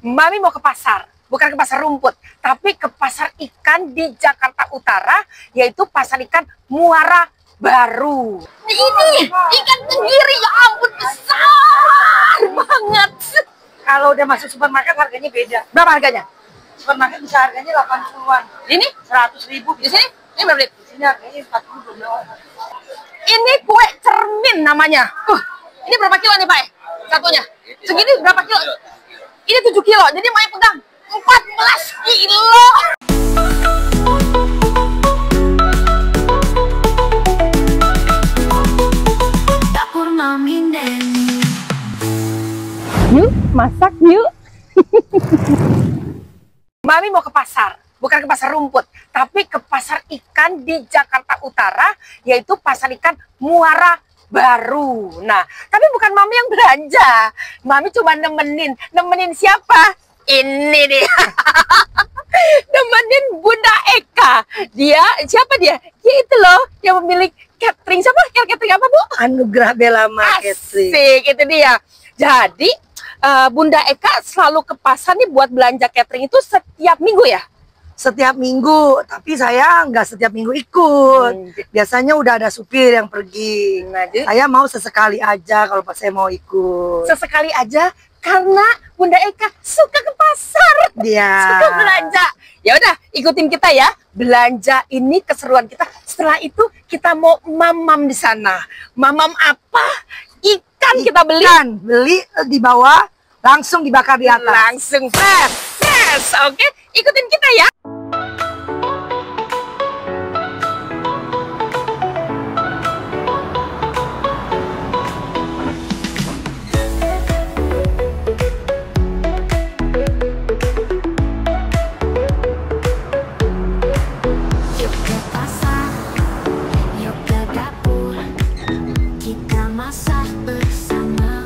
Mami mau ke pasar, bukan ke pasar rumput, tapi ke pasar ikan di Jakarta Utara, yaitu pasar ikan Muara Baru. Ini ikan tenggiri, ya ampun, besar banget. Kalau udah masuk supermarket harganya beda. Berapa harganya? Supermarket bisa harganya 80-an. Ini 100.000. Di sini? Ini berapa? Di sini harganya 40. Ini kue cermin namanya. Ini berapa kilo nih, Pak? Satunya. Segini berapa kilo? Ini 7 kilo. Jadi Maya pegang 14 kilo. Dapur Mami Neni. Yuk, masak yuk. Mami mau ke pasar, bukan ke pasar rumput, tapi ke pasar ikan di Jakarta Utara, yaitu pasar ikan Muara Baru. Nah, tapi bukan Mami yang belanja. Mami cuma nemenin siapa? Ini dia. Nemenin Bunda Eka. Siapa dia? Dia itu loh, yang pemilik catering. Siapa? Catering apa, Bu? Anugerah Belama Catering. Asik, itu dia. Jadi, Bunda Eka selalu ke pasar nih buat belanja catering itu setiap minggu ya? Setiap minggu, tapi saya nggak setiap minggu ikut. Biasanya udah ada supir yang pergi. Nah, saya mau sesekali aja kalau pas saya mau ikut. Sesekali aja karena Bunda Eka suka ke pasar. Dia suka belanja. Ya udah, ikutin kita ya. Belanja ini keseruan kita. Setelah itu kita mau mamam di sana. Mamam apa? Ikan kita beli. Beli di bawah, langsung dibakar di atas. Langsung fresh. Oke, ikutin kita ya. Yuk ke pasar, yuk ke dapur. Kita masak bersama.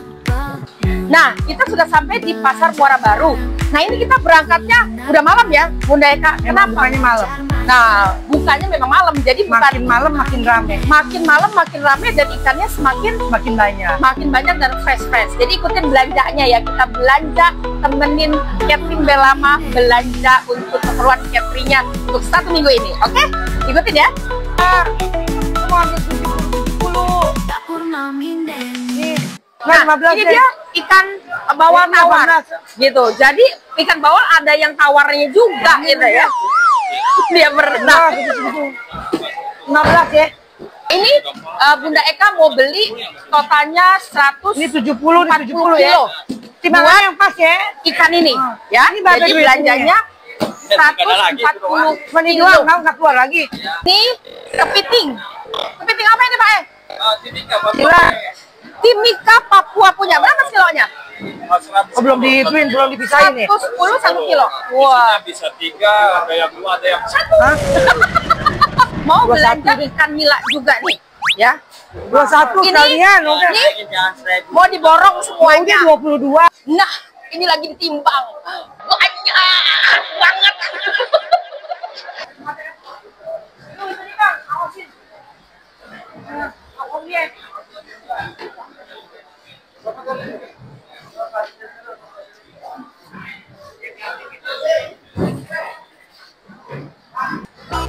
Nah, kita sudah sampai di pasar Muara Baru. Nah, ini kita berangkatnya udah malam ya, Bunda Eka. Kenapa? Bukanya malam. Nah, bukanya memang malam. Jadi Makin malam makin rame. makin malam makin rame dan ikannya semakin Makin banyak. dan fresh. Jadi ikutin belanjanya ya. Kita belanja, temenin catering Belama belanja untuk keperluan cateringnya untuk 1 minggu ini. Oke? Ikutin ya. Mau ambil 70. Dapur Mami Neni. Nah, 15 ini ya? dia ikan bawal Ini tawar 18. gitu. Jadi ikan bawal ada yang tawarnya juga gitu ya. Dia berenang. 15 ya. Ini Bunda Eka mau beli totalnya 100 Ini 70 nih, 70 ya. kilo. Timbangan yang pas ya. Ikan ini ya. Ini berapa Jadi duitnya? belanjanya 140 Cuma ini kilo. doang, nggak keluar lagi. Ini kepiting. Kepiting apa ini, Pak? Gila. Timika Papua punya. Berapa kilonya? Oh, belum dihituin, belum dipisahin nih. 110 1 kilo. Wah, bisa 3, ada yang 2, ada yang 1. Hah? Mau 21 belanja ikan nila juga nih, ya. 21 Ini- kalian, udah. Ini mau diborong semuanya. 22. Nah, ini lagi ditimbang. Banyak banget.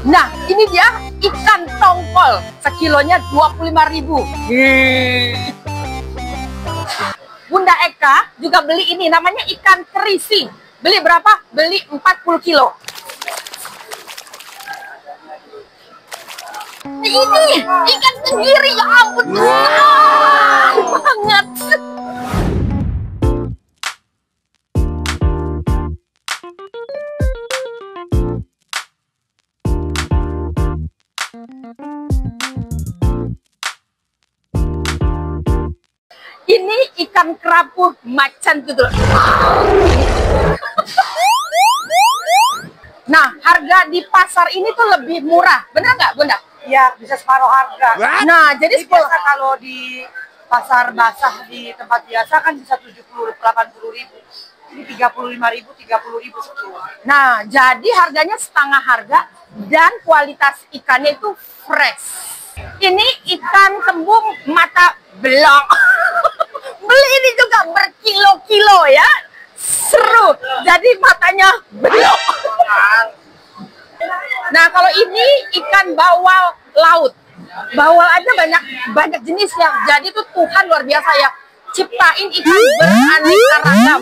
Nah, ini dia ikan tongkol. Sekilonya 25.000. Bunda Eka juga beli ini, namanya ikan kerisi. Beli berapa? Beli 40 kilo. Ini ikan tenggiri, ya ampun, besar banget. Ini ikan kerapu macan tutul. Nah, harga di pasar ini tuh lebih murah, bener nggak, Bunda? Ya, bisa separuh harga. Nah, jadi Jadi biasa kalau di pasar basah di tempat biasa kan bisa 70-80.000. Ini 35.000, 30.000 sekilo. Nah, jadi harganya setengah harga dan kualitas ikannya itu fresh. Ini ikan kembung mata belok. Beli ini juga berkilo-kilo ya. Seru. Jadi matanya belok. Nah, kalau ini ikan bawal laut. Bawal aja banyak jenisnya. Jadi tuh Tuhan luar biasa ya, ciptain ikan beraneka ragam.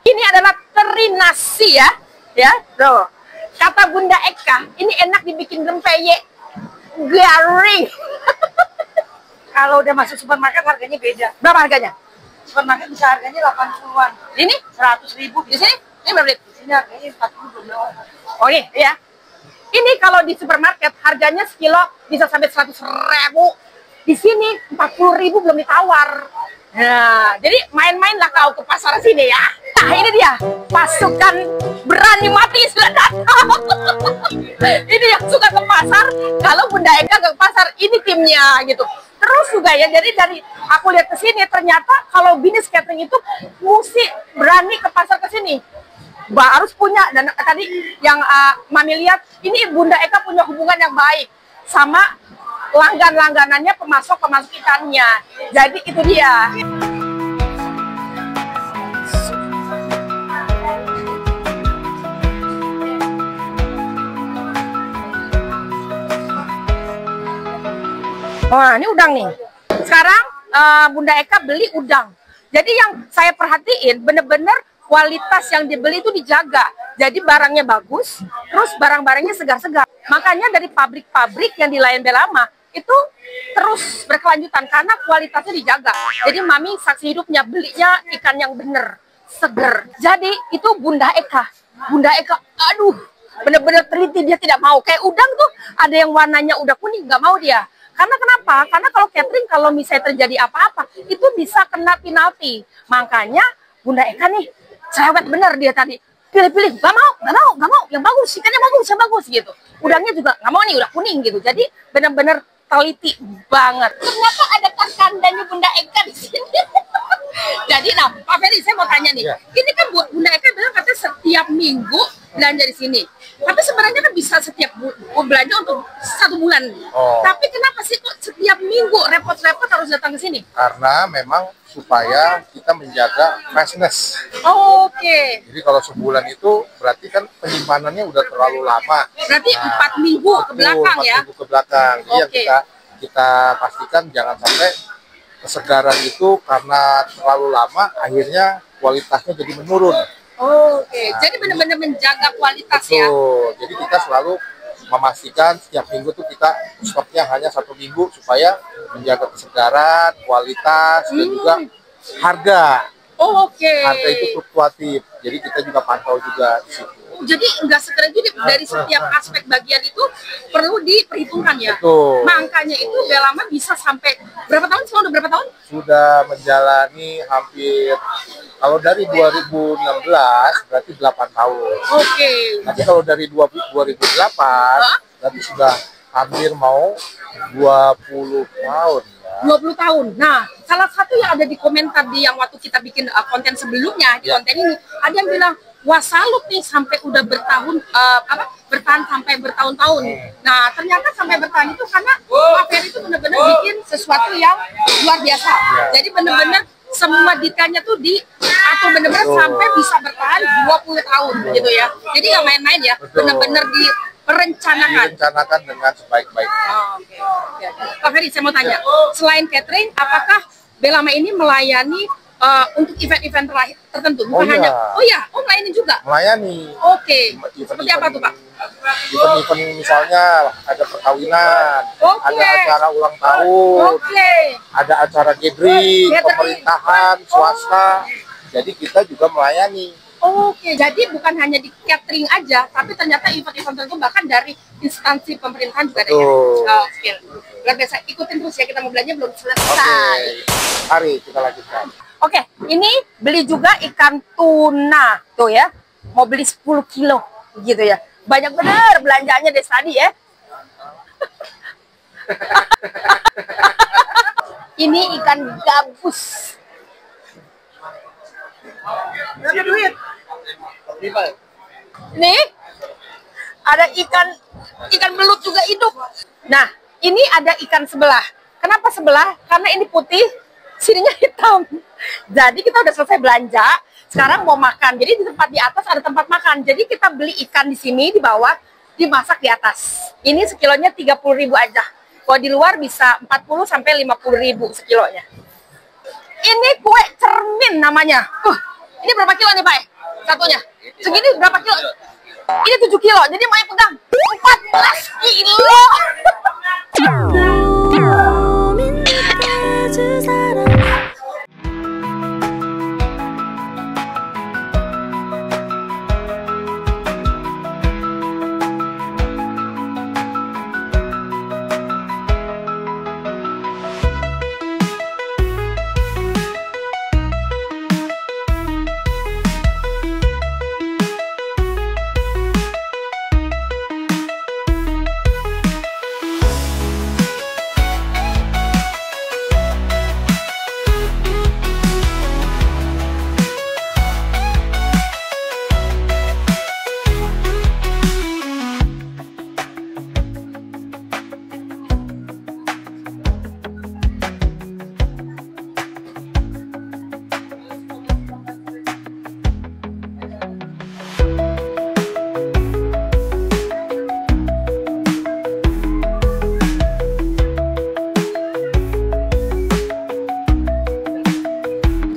Ini adalah teri nasi ya. Ya, tuh. Kata Bunda Eka, ini enak dibikin rempeyek garing. Kalau udah masuk supermarket harganya beda. Berapa harganya? Supermarket bisa harganya 80-an. Ini 100.000 di sini? Ini berapa? Di sini harganya 40 belum ada. Oh ini ya. Ini kalau di supermarket harganya sekilo bisa sampai 100.000. Di sini 40.000 belum ditawar. Nah, jadi main-mainlah kau ke pasar sini ya. Nah, ini dia pasukan berani mati sudah datang. Ini yang suka ke pasar. Kalau Bunda Eka ke pasar, ini timnya gitu. Terus juga ya, jadi dari aku lihat ke sini ternyata kalau bisnis catering itu mesti berani ke pasar ke sini. Harus punya, dan tadi yang Mami lihat ini Bunda Eka punya hubungan yang baik sama langganannya, pemasok ikannya. Jadi itu dia. Wah, ini udang nih. Sekarang Bunda Eka beli udang. Jadi yang saya perhatiin bener-bener kualitas yang dibeli itu dijaga. Jadi barangnya bagus, terus barang-barangnya segar-segar. Makanya dari pabrik-pabrik yang di Lion Belama itu terus berkelanjutan karena kualitasnya dijaga. Jadi Mami saksi hidupnya belinya ikan yang bener, seger. Jadi itu Bunda Eka. Bunda Eka, aduh, bener-bener teliti, dia tidak mau. Kayak udang tuh ada yang warnanya udah kuning, nggak mau dia. Karena kenapa? Karena kalau catering kalau misalnya terjadi apa-apa itu bisa kena penalti. Makanya Bunda Eka nih cerewet bener dia tadi. Pilih-pilih, nggak mau, yang bagus, ikannya bagus, yang bagus gitu. Udangnya juga nggak mau nih, udah kuning gitu. Jadi bener-bener teliti banget. Ternyata ada kandanya Bunda Eka di sini. Jadi, nah, Pak Ferry, saya mau tanya nih. Ya. Ini kan Bunda Eka bilang katanya setiap minggu belanja di sini. Tapi sebenarnya kan bisa setiap belanja untuk 1 bulan. Oh. Tapi kenapa sih kok setiap minggu repot-repot harus datang ke sini? Karena memang supaya kita menjaga freshness. Oke. Jadi kalau sebulan itu berarti kan penyimpanannya udah terlalu lama. Berarti 4 minggu ke belakang ya? 4 minggu ke belakang. Jadi yang Oke. kita pastikan jangan sampai kesegaran itu karena terlalu lama akhirnya kualitasnya jadi menurun. Oke. Jadi benar-benar menjaga kualitas ya? Betul. Jadi kita selalu memastikan setiap minggu tuh kita stoknya hanya 1 minggu supaya menjaga kesegaran, kualitas, dan juga harga. Oh, oke. Harga itu fluktuatif, jadi kita juga pantau juga di situ. Jadi nggak sekedar itu dari setiap aspek bagian itu perlu diperhitungkan ya? Betul. Makanya itu Belama bisa sampai berapa tahun? Sudah berapa tahun? Sudah menjalani hampir, kalau dari 2016 berarti 8 tahun. Oke. Tapi kalau dari 2008 berarti sudah hampir mau 20 tahun. 20 tahun. Nah, salah satu yang ada di komentar di yang waktu kita bikin konten sebelumnya di konten ini, ada yang bilang, wah salut nih sampai udah bertahan sampai bertahun-tahun. Nah, ternyata sampai bertahan itu karena Pak Ferry itu benar-benar bikin sesuatu yang luar biasa. Jadi benar-benar semua detailnya tuh diatur benar-benar sampai bisa bertahan 20 tahun gitu ya. Jadi nggak main-main ya, benar-benar direncanakan. Direncanakan dengan sebaik-baiknya. Oke. Pak Ferry, saya mau tanya, selain catering, apakah Belama ini melayani untuk event-event tertentu? Bukan hanya, melayani juga? Melayani. Oke. Seperti apa tuh, Pak? Event-event misalnya ada perkawinan, Oke. ada acara ulang tahun, Oke. ada acara gathering, Gathering. pemerintahan, swasta. Jadi kita juga melayani. Oke, jadi bukan hanya di catering aja, tapi ternyata event-event tertentu bahkan dari instansi pemerintahan juga ada ya? Betul. Oke. Luar biasa, ikutin terus ya, kita mau belanja belum selesai. Mari kita lanjutkan. Oke, ini beli juga ikan tuna tuh ya. Mau beli 10 kilo gitu ya. Banyak bener belanjaannya dari tadi ya. Ini ikan gabus. Berapa duit? Nih, ada ikan belut juga hidup. Nah, ini ada ikan sebelah. Kenapa sebelah? Karena ini putih, sininya hitam. Jadi kita udah selesai belanja. Sekarang mau makan. Jadi di tempat di atas ada tempat makan. Jadi kita beli ikan di sini di bawah, dimasak di atas. Ini sekilonya 30.000 aja. Kalau di luar bisa 40 sampai 50.000 sekilonya. Ini kue cermin namanya. Ini berapa kilo nih Pak? Satunya. Segini berapa kilo? Ini 7 kilo. Jadi mau pegang 14 kilo.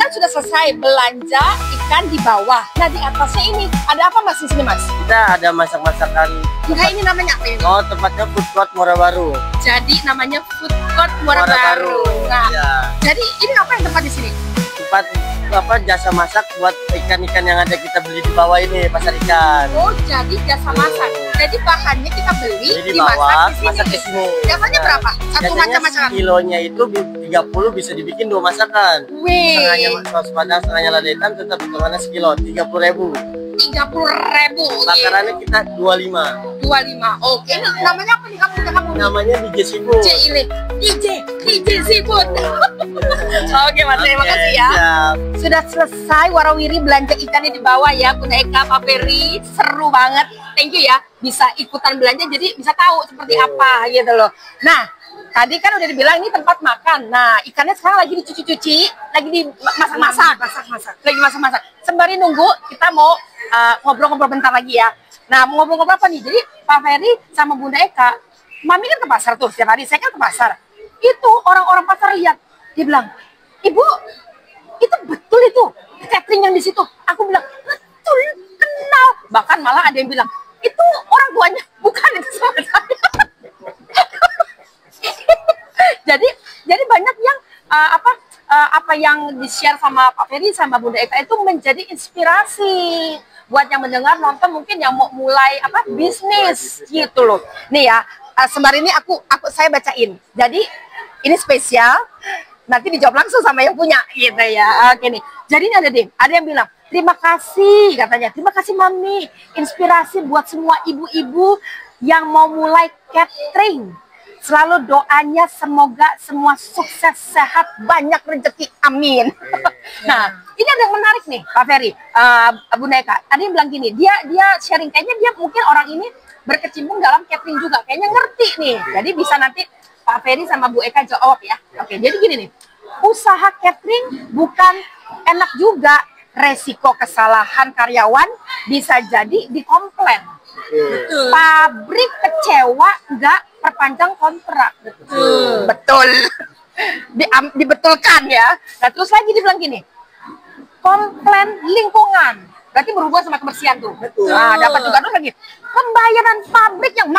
Sudah selesai belanja ikan di bawah. Nah di atasnya ini ada apa Mas di sini Mas? Kita ada masak-masakan. Nah ini namanya apa ini? Oh, tempatnya Food Court Muara Baru. Jadi namanya Food Court Muara Baru. Nah, Ya. jadi ini apa yang tempat di sini? Tempat apa jasa masak buat ikan-ikan yang ada kita beli di bawah ini, pasar ikan. Oh jadi jasa masak. Jadi bahannya kita beli, Jadi di bawah, dimasak masak di sini. Biasanya berapa? Satu Biasanya macam masakan. kilonya itu 30 bisa dibikin 2 masakan. Wih. Setengahnya saus padang, setengahnya lada hitam, tetap hitungannya sekilo 30.000. 30.000. Takarannya kita 25. 25. Oke, ini namanya apa nih kamu? Namanya DJ Sibuk. DJ Sibut. Oke Mas, terima kasih ya. Siap. Sudah selesai warawiri belanja ikannya di bawah ya Bunda Eka, Pak Ferry. Seru banget. Thank you ya. Bisa ikutan belanja jadi bisa tahu seperti apa gitu loh. Nah, tadi kan udah dibilang ini tempat makan. Nah, ikannya sekarang lagi dicuci-cuci, lagi dimasak-masak. Lagi masak-masak. Sembari nunggu, kita mau ngobrol-ngobrol bentar lagi ya. Nah, mau ngobrol-ngobrol apa nih? Jadi Pak Ferry sama Bunda Eka, Mami kan ke pasar tuh setiap hari, saya kan ke pasar. Itu orang-orang pasar lihat, dia bilang, Ibu, itu betul itu catering yang di situ. Aku bilang, betul, kenal. Bahkan malah ada yang bilang, itu orang tuanya, bukan itu sama saya. jadi banyak yang apa yang di-share sama Pak Ferry sama Bunda Eka itu menjadi inspirasi buat yang mendengar nonton mungkin yang mau mulai bisnis gitu loh. Nih ya, sembari ini saya bacain. Jadi ini spesial. Nanti dijawab langsung sama yang punya gitu ya. Oke nih. Jadi ini ada yang bilang, "Terima kasih," katanya. "Terima kasih Mami. Inspirasi buat semua ibu-ibu yang mau mulai catering. Selalu doanya semoga semua sukses, sehat, banyak rezeki. Amin." Nah, ini ada yang menarik nih, Pak Ferry, Bunda Eka. Ada yang bilang gini, dia sharing kayaknya dia mungkin orang ini berkecimpung dalam catering juga. Kayaknya ngerti nih. Jadi bisa nanti Pak Ferry sama Bu Eka jawab ya. Oke, jadi gini nih. Usaha catering bukan enak juga. Resiko kesalahan karyawan bisa jadi dikomplain. Pabrik kecewa nggak perpanjang kontrak. Betul. Dibetulkan ya. Nah terus lagi dibilang gini, komplain lingkungan. Berarti berhubungan sama kebersihan tuh. Nah dapat juga tuh lagi pembayaran pabrik yang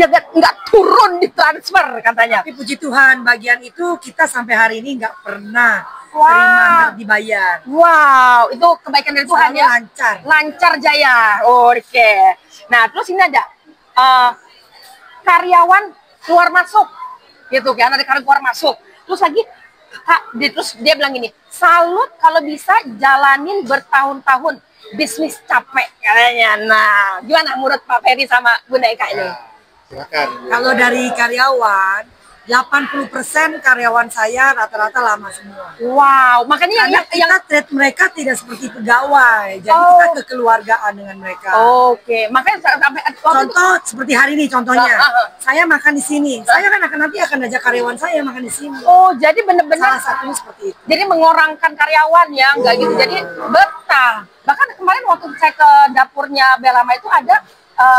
ya nggak turun di transfer katanya. Tapi puji Tuhan bagian itu kita sampai hari ini nggak pernah terima nggak dibayar. Wow, itu kebaikan dari Tuhan Selalu ya. Lancar jaya. Oke. Nah terus ini ada karyawan keluar masuk gitu kan, ada karyawan keluar masuk. Terus lagi terus dia bilang gini, salut kalau bisa jalanin bertahun-tahun, bisnis capek katanya. Nah gimana menurut Pak Ferry sama Bunda Eka ini? Silakan. Kalau dari karyawan 80% karyawan saya rata-rata lama semua. Wow, makanya Karena kita treat mereka tidak seperti pegawai, jadi kita kekeluargaan dengan mereka. Oke, makanya sampai Contoh seperti hari ini contohnya, saya makan di sini. Saya kan nanti akan ajak karyawan saya makan di sini. Oh, jadi benar-benar Salah satunya seperti itu. jadi mengorangkan karyawan ya, enggak gitu. Jadi betah. Bahkan kemarin waktu saya ke dapurnya Belama itu ada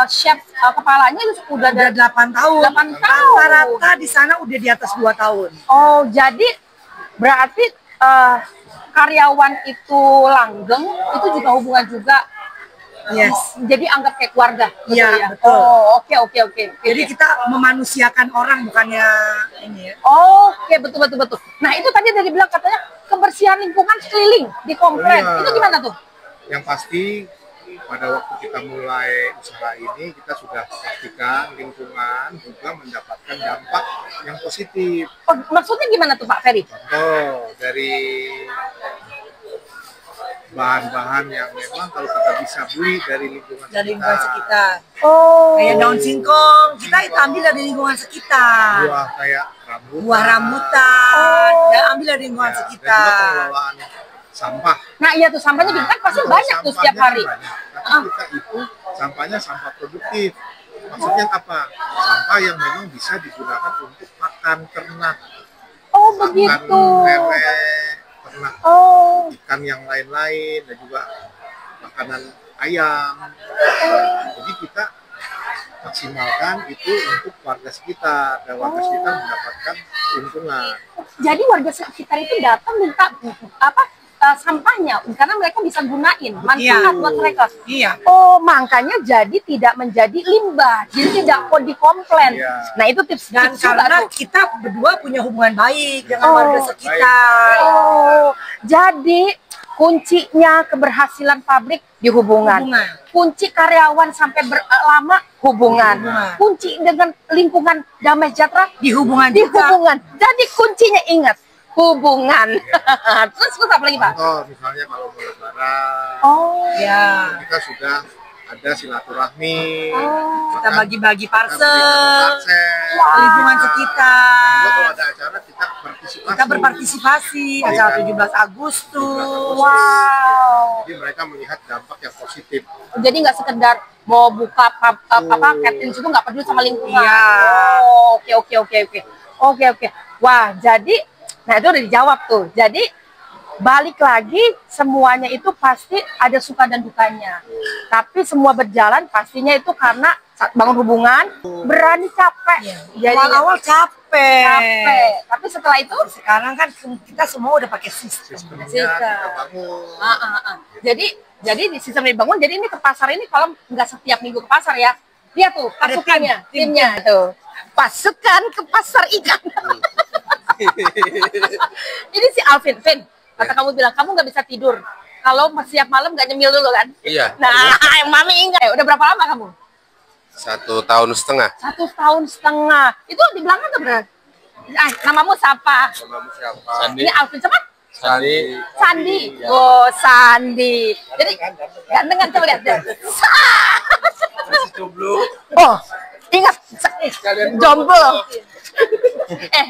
chef kepalanya udah Udah 8 tahun. 8 tahun. Rata-rata di sana udah di atas 2 tahun. Oh, jadi berarti karyawan itu langgeng, itu juga hubungan juga. Yes. Jadi anggap kayak keluarga. Betul Iya, ya? betul. Oh, oke. Jadi kita memanusiakan orang bukannya ini ya. Oke, betul. Nah, itu tadi dari bilang katanya kebersihan lingkungan sekeliling di komplek. Iya. Itu gimana tuh? Yang pasti pada waktu kita mulai usaha ini kita sudah pastikan lingkungan juga mendapatkan dampak yang positif. Oh, maksudnya gimana tuh Pak Ferry? Contoh dari bahan-bahan yang memang kalau kita bisa beli dari lingkungan Dari lingkungan sekitar. Oh. Kayak daun singkong, kita itu ambil dari lingkungan sekitar. Buah kayak rambutan. Buah rambutan, ya ambil dari lingkungan Ya, dan juga sekitar. pengelolaan sampah. Nah, iya tuh sampahnya gitu kan pasti Kalau banyak tuh setiap sampahnya hari. banyak, tapi kita itu sampahnya sampah produktif. Maksudnya apa? Sampah yang memang bisa digunakan untuk pakan ternak, Oh, pakan begitu. lele, ternak Oh. ikan yang lain-lain, dan juga makanan ayam. Jadi kita maksimalkan itu untuk warga sekitar, dan warga sekitar mendapatkan keuntungan. Jadi warga sekitar itu datang minta sampahnya karena mereka bisa gunain manfaat buat mereka. Iya. Oh, makanya jadi tidak menjadi limbah, jadi tidak kok dikomplain. Iya. Nah, itu tips Dan juga karena tuh. kita berdua punya hubungan baik dengan warga sekitar. Oh, jadi kuncinya keberhasilan pabrik di hubungan. Kunci karyawan sampai lama hubungan. Kunci dengan lingkungan damai sejahtera Di hubungan di juga. hubungan. Jadi kuncinya ingat hubungan. Terus apa lagi Pak? Contoh misalnya kalau mau lebaran, Oh, Ya, kita sudah ada silaturahmi, kita bagi-bagi kita berikan parcel parcel. ke lingkungan Juga sekitar. kalau ada acara kita berpartisipasi. Kita berpartisipasi acara 17 Agustus. wow. Jadi mereka melihat dampak yang positif. Jadi nggak sekedar mau buka catering itu nggak peduli sama lingkungan. Iya. Oh, oke. Wah, jadi nah itu udah dijawab tuh. Jadi balik lagi semuanya itu pasti ada suka dan dukanya. Tapi semua berjalan pastinya itu karena bangun hubungan, berani capek. Jadi Awal-awal capek. Tapi setelah itu Sekarang kan kita semua udah pakai sistem. Sistemnya Sistem. kita bangun. Jadi di sistem dibangun. Jadi ini ke pasar ini kalau nggak setiap minggu ke pasar ya. Lihat tuh Ada pasukannya, tim. timnya tuh. Pasukan ke pasar ikan. Ini si Alvin, kata kamu bilang kamu nggak bisa tidur kalau siap malam nggak nyemil dulu kan? Iya. Nah, mami ingat. Udah berapa lama kamu? 1,5 tahun. 1,5 tahun. Itu di belakang tuh bener. Namamu siapa? Namamu siapa? Ini Alvin siapa? Sandi. Sandi. Oh, Sandi. Jadi gantengan coba lihat. Masih jomblo. Oh, ingat jomblo.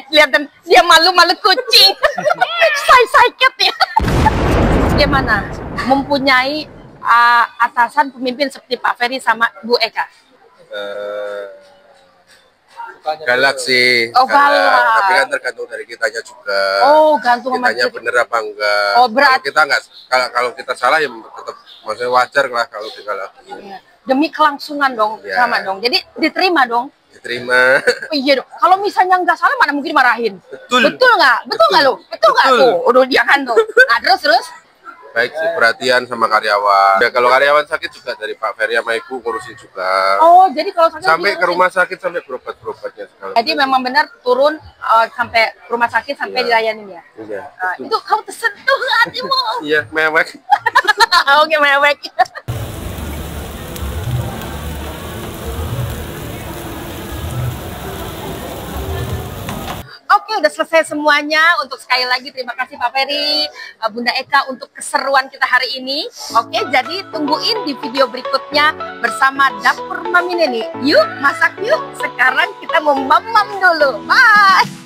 Lihat dia malu-malu kucing. Saya ya. Bagaimana mempunyai atasan pemimpin seperti Pak Ferry sama Bu Eka? Galak sih. Oh, galak. Tapi kan tergantung dari kitanya juga. Oh, gantung sama Kitanya diri. bener apa enggak. Oh, berat. Kalau kita enggak, kalau kita salah ya tetap maksudnya wajar lah kalau digalakin. Iya. Demi kelangsungan dong, Iya. sama dong. Jadi diterima dong. Diterima. Oh, iya dong. Kalau misalnya nggak salah, mana mungkin marahin. Betul. Betul nggak? Betul nggak lo? Betul nggak Betul. tuh? Udah dia kan tuh. Nah terus. Baik sih, perhatian sama karyawan. Ya kalau karyawan sakit juga dari Pak Ferry sama Ibu ngurusin juga. Oh, jadi kalau sakit Sampai ke diurusin. rumah sakit, sampai berobat-berobatnya segala. Jadi memang benar turun sampai rumah sakit sampai Iya. dilayanin ya. Iya. Nah, betul. itu kamu tersentuh hatimu. Iya, mewek. Oke, mewek. Oke, Oke, udah selesai semuanya. Untuk sekali lagi terima kasih Pak Ferry, Bunda Eka untuk keseruan kita hari ini. Oke, jadi tungguin di video berikutnya bersama Dapur Mami Neni. Yuk, masak yuk. Sekarang kita mau mamam dulu. Bye.